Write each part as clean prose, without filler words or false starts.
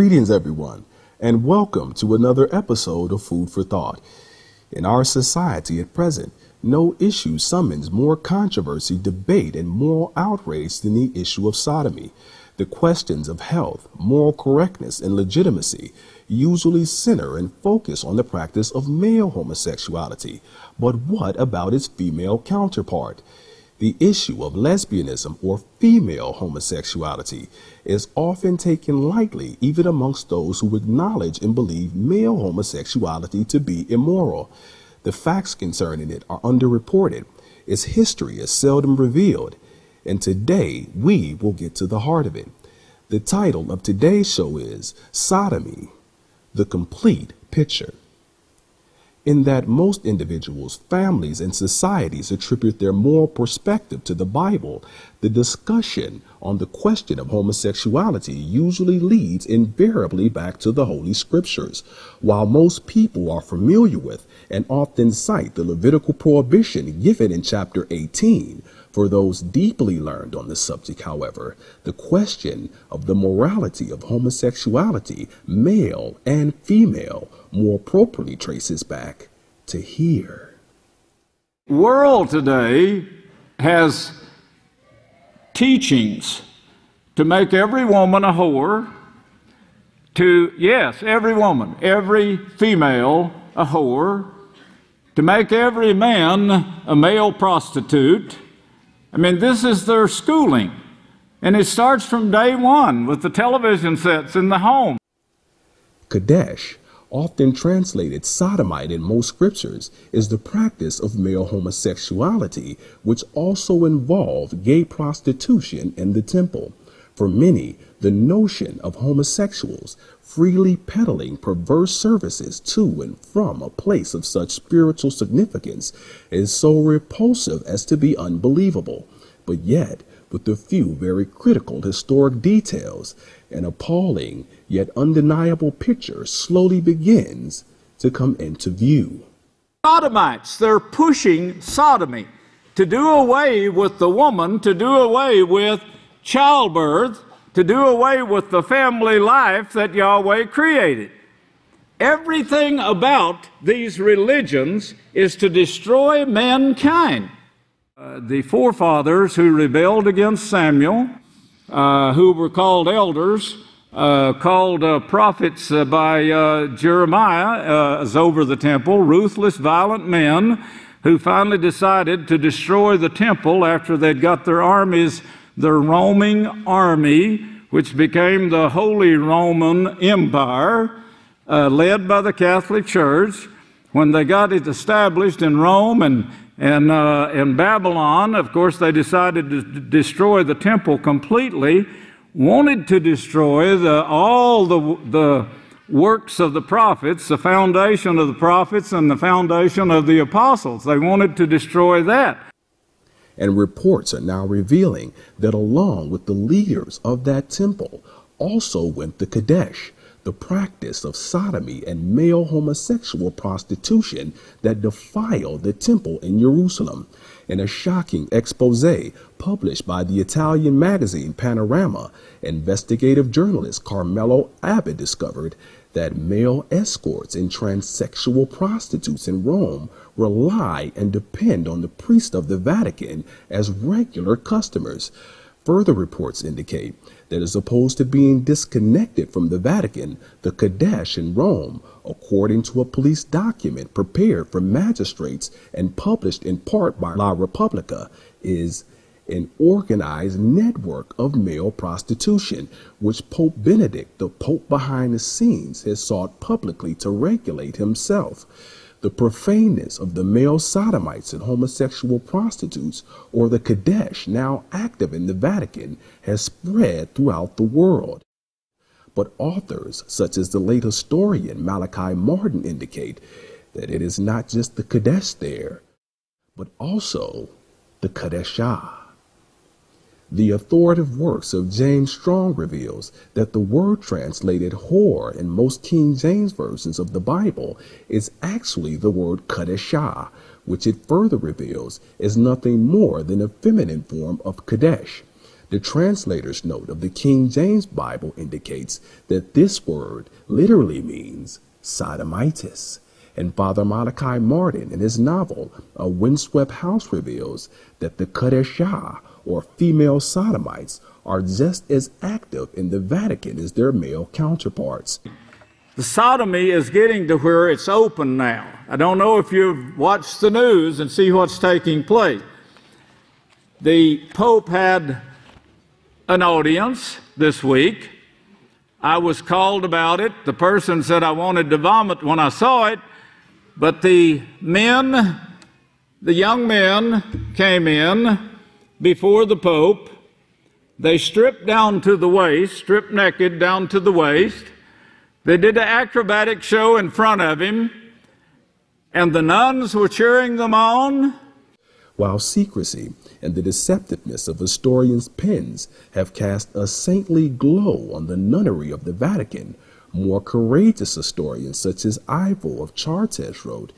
Greetings, everyone, and welcome to another episode of Food for Thought. In our society at present, no issue summons more controversy, debate, and moral outrage than the issue of sodomy. The questions of health, moral correctness, and legitimacy usually center and focus on the practice of male homosexuality. But what about its female counterpart? The issue of lesbianism or female homosexuality is often taken lightly even amongst those who acknowledge and believe male homosexuality to be immoral. The facts concerning it are underreported. Its history is seldom revealed. And today we will get to the heart of it. The title of today's show is Sodomy, the Complete Picture. In that most individuals, families, and societies attribute their moral perspective to the Bible, the discussion on the question of homosexuality usually leads invariably back to the Holy Scriptures. While most people are familiar with and often cite the Levitical prohibition given in chapter 18, for those deeply learned on the subject, however, the question of the morality of homosexuality, male and female, more appropriately traces back to here. The world today has teachings to make every woman a whore, every woman, every female a whore, to make every man a male prostitute. I mean, this is their schooling, and it starts from day one with the television sets in the home. Kadesh, often translated sodomite in most scriptures, is the practice of male homosexuality, which also involved gay prostitution in the temple. For many, the notion of homosexuals freely peddling perverse services to and from a place of such spiritual significance is so repulsive as to be unbelievable. But yet, with a few very critical historic details, an appalling yet undeniable picture slowly begins to come into view. Sodomites, they're pushing sodomy, to do away with the woman, to do away with childbirth, to do away with the family life that Yahweh created. Everything about these religions is to destroy mankind. The forefathers who rebelled against Samuel, who were called elders, called prophets by Jeremiah, as over the temple, ruthless, violent men who finally decided to destroy the temple after they'd got their armies, their roaming army, which became the Holy Roman Empire, led by the Catholic Church. When they got it established in Rome and in Babylon, of course, they decided to destroy the temple completely, wanted to destroy all the works of the prophets, the foundation of the prophets and the foundation of the apostles. They wanted to destroy that. And reports are now revealing that along with the leaders of that temple also went the Kadesh, the practice of sodomy and male homosexual prostitution that defiled the temple in Jerusalem. In a shocking expose published by the Italian magazine Panorama, investigative journalist Carmelo Abbott discovered that male escorts and transsexual prostitutes in Rome rely and depend on the priests of the Vatican as regular customers. Further reports indicate that as opposed to being disconnected from the Vatican, the Kadesh in Rome, according to a police document prepared for magistrates and published in part by La Repubblica, is an organized network of male prostitution, which Pope Benedict, the Pope behind the scenes, has sought publicly to regulate himself. The profaneness of the male sodomites and homosexual prostitutes, or the Kadesh, now active in the Vatican, has spread throughout the world. But authors such as the late historian Malachi Martin indicate that it is not just the Kadesh there, but also the Kadeshah. The authoritative works of James Strong reveals that the word translated whore in most King James versions of the Bible is actually the word Kadeshah, which it further reveals is nothing more than a feminine form of Kadesh. The translator's note of the King James Bible indicates that this word literally means Sodomites. And Father Malachi Martin, in his novel A Windswept House, reveals that the Kadesh, or female sodomites, are just as active in the Vatican as their male counterparts. The sodomy is getting to where it's open now. I don't know if you've watched the news and see what's taking place. The Pope had an audience this week. I was called about it. The person said I wanted to vomit when I saw it, but the young men came in before the Pope. They stripped down to the waist, stripped naked down to the waist. They did an acrobatic show in front of him, and the nuns were cheering them on. While secrecy and the deceptiveness of historians' pens have cast a saintly glow on the nunnery of the Vatican, more courageous historians such as Ivo of Chartres wrote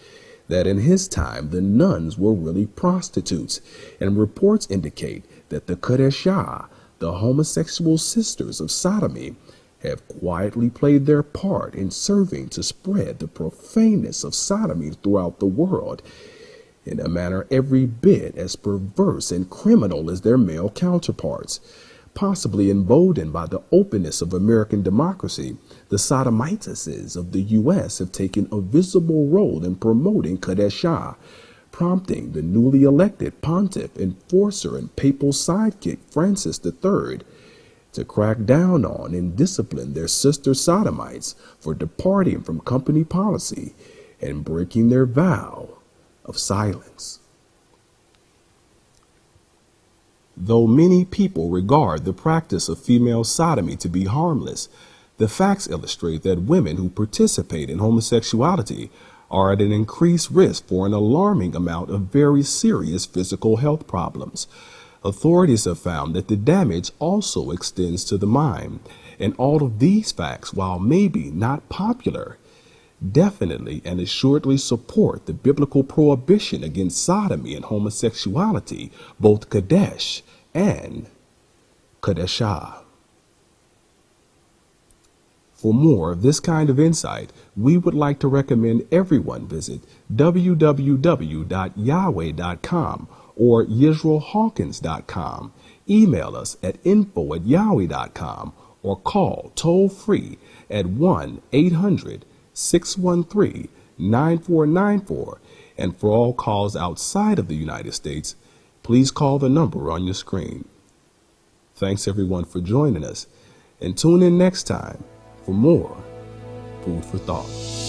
that in his time the nuns were really prostitutes, and reports indicate that the Kadesh, the homosexual sisters of Sodomy, have quietly played their part in serving to spread the profaneness of sodomy throughout the world, in a manner every bit as perverse and criminal as their male counterparts. Possibly emboldened by the openness of American democracy, the Sodomitises of the U.S. have taken a visible role in promoting Kadesh, prompting the newly elected pontiff, enforcer, and papal sidekick Francis III to crack down on and discipline their sister Sodomites for departing from company policy and breaking their vow of silence. Though many people regard the practice of female sodomy to be harmless, the facts illustrate that women who participate in homosexuality are at an increased risk for an alarming amount of very serious physical health problems. Authorities have found that the damage also extends to the mind, and all of these facts, while maybe not popular, definitely and assuredly support the biblical prohibition against sodomy and homosexuality, both Kadesh and Kadeshah. For more of this kind of insight, we would like to recommend everyone visit www.yahweh.com or YisraelHawkins.com. Email us at info@yahweh.com or call toll-free at 1-800-613-9494. And for all calls outside of the United States, please call the number on your screen. Thanks everyone for joining us, and tune in next time for more Food for Thought.